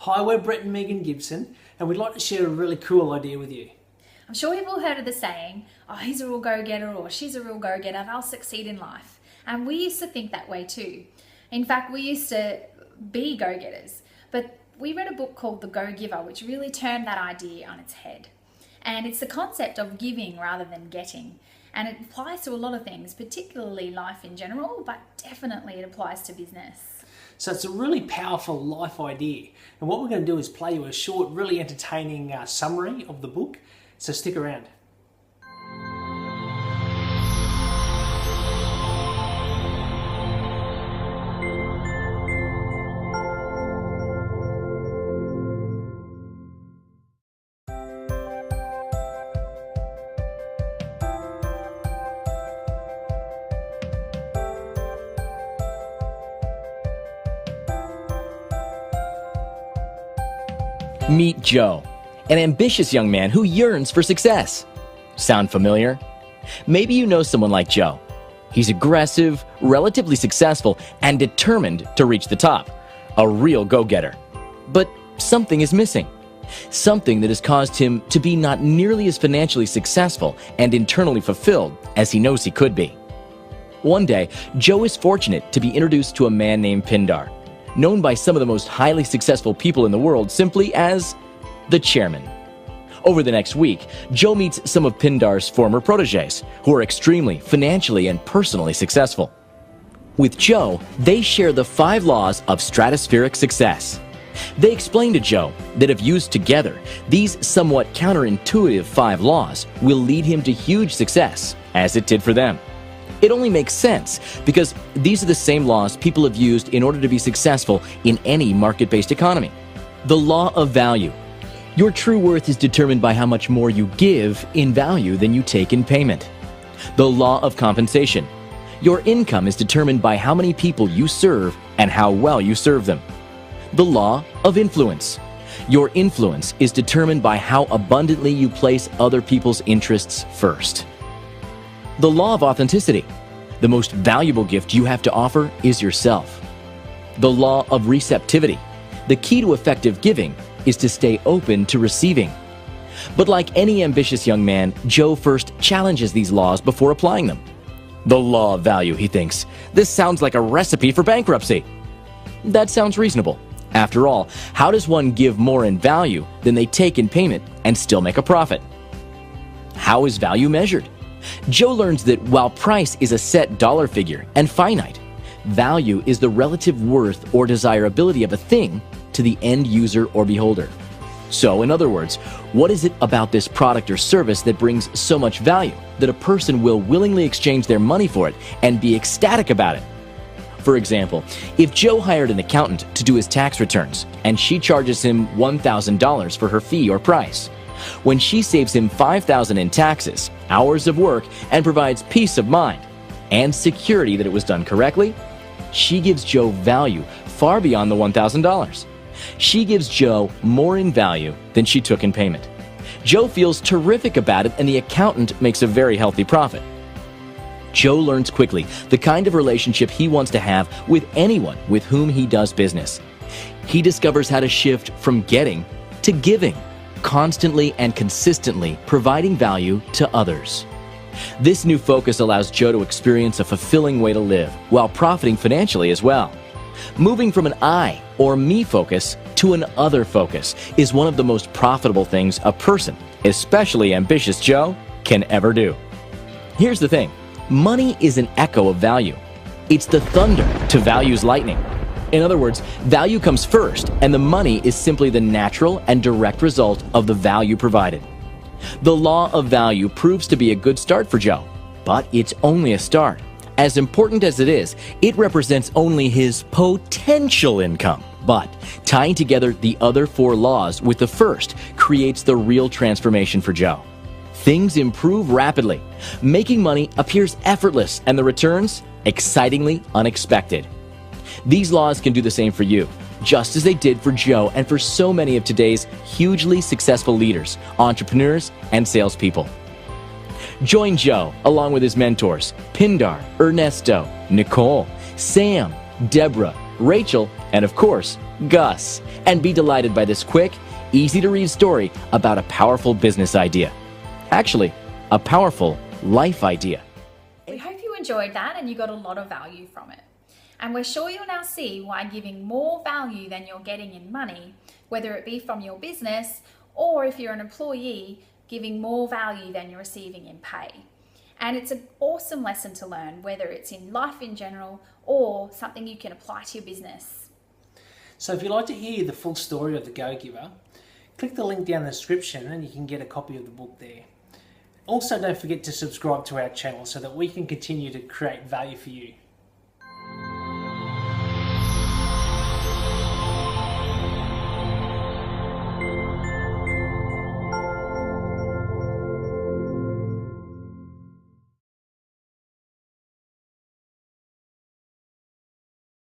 Hi, we're Brett and Megan Gibson, and we'd like to share a really cool idea with you. I'm sure you've all heard of the saying, oh, he's a real go-getter or she's a real go-getter, they'll succeed in life. And we used to think that way too. In fact, we used to be go-getters. But we read a book called The Go-Giver, which really turned that idea on its head. And it's the concept of giving rather than getting. And it applies to a lot of things, particularly life in general, but definitely it applies to business. So it's a really powerful life idea. And what we're going to do is play you a short, really entertaining summary of the book. So stick around. Meet Joe, an ambitious young man who yearns for success. Sound familiar? Maybe you know someone like Joe. He's aggressive, relatively successful, and determined to reach the top. A real go-getter. But something is missing. Something that has caused him to be not nearly as financially successful and internally fulfilled as he knows he could be. One day, Joe is fortunate to be introduced to a man named Pindar, known by some of the most highly successful people in the world simply as the chairman. Over the next week, Joe meets some of Pindar's former protégés who are extremely financially and personally successful. With Joe, they share the 5 laws of stratospheric success. They explain to Joe that if used together, these somewhat counterintuitive 5 laws will lead him to huge success, as it did for them. It only makes sense because these are the same laws people have used in order to be successful in any market-based economy. The law of value. Your true worth is determined by how much more you give in value than you take in payment. The law of compensation. Your income is determined by how many people you serve and how well you serve them. The law of influence. Your influence is determined by how abundantly you place other people's interests first. The law of authenticity. The most valuable gift you have to offer is yourself. The law of receptivity. The key to effective giving is to stay open to receiving. But like any ambitious young man, Joe first challenges these laws before applying them. The law of value, he thinks. This sounds like a recipe for bankruptcy. That sounds reasonable. After all, how does one give more in value than they take in payment and still make a profit? How is value measured? Joe learns that while price is a set dollar figure and finite, value is the relative worth or desirability of a thing to the end user or beholder. So, in other words, what is it about this product or service that brings so much value that a person will willingly exchange their money for it and be ecstatic about it? For example, if Joe hired an accountant to do his tax returns and she charges him $1,000 for her fee or price, when she saves him $5,000 in taxes, hours of work, and provides peace of mind and security that it was done correctly, she gives Joe value far beyond the $1,000. She gives Joe more in value than she took in payment. Joe feels terrific about it, and the accountant makes a very healthy profit. Joe learns quickly the kind of relationship he wants to have with anyone with whom he does business. He discovers how to shift from getting to giving, constantly and consistently providing value to others. This new focus allows Joe to experience a fulfilling way to live while profiting financially as well. Moving from an I or me focus to an other focus is one of the most profitable things a person, especially ambitious Joe, can ever do. Here's the thing. Money is an echo of value. It's the thunder to value's lightning. In other words, value comes first, and the money is simply the natural and direct result of the value provided. The law of value proves to be a good start for Joe, but it's only a start. As important as it is, it represents only his potential income. But tying together the other 4 laws with the first creates the real transformation for Joe. Things improve rapidly. Making money appears effortless, and the returns excitingly unexpected. These laws can do the same for you, just as they did for Joe and for so many of today's hugely successful leaders, entrepreneurs, and salespeople. Join Joe, along with his mentors, Pindar, Ernesto, Nicole, Sam, Deborah, Rachel, and of course, Gus, and be delighted by this quick, easy-to-read story about a powerful business idea. Actually, a powerful life idea. We hope you enjoyed that and you got a lot of value from it. And we're sure you'll now see why giving more value than you're getting in money, whether it be from your business or if you're an employee, giving more value than you're receiving in pay. And it's an awesome lesson to learn, whether it's in life in general or something you can apply to your business. So if you'd like to hear the full story of the Go-Giver, click the link down in the description and you can get a copy of the book there. Also, don't forget to subscribe to our channel so that we can continue to create value for you.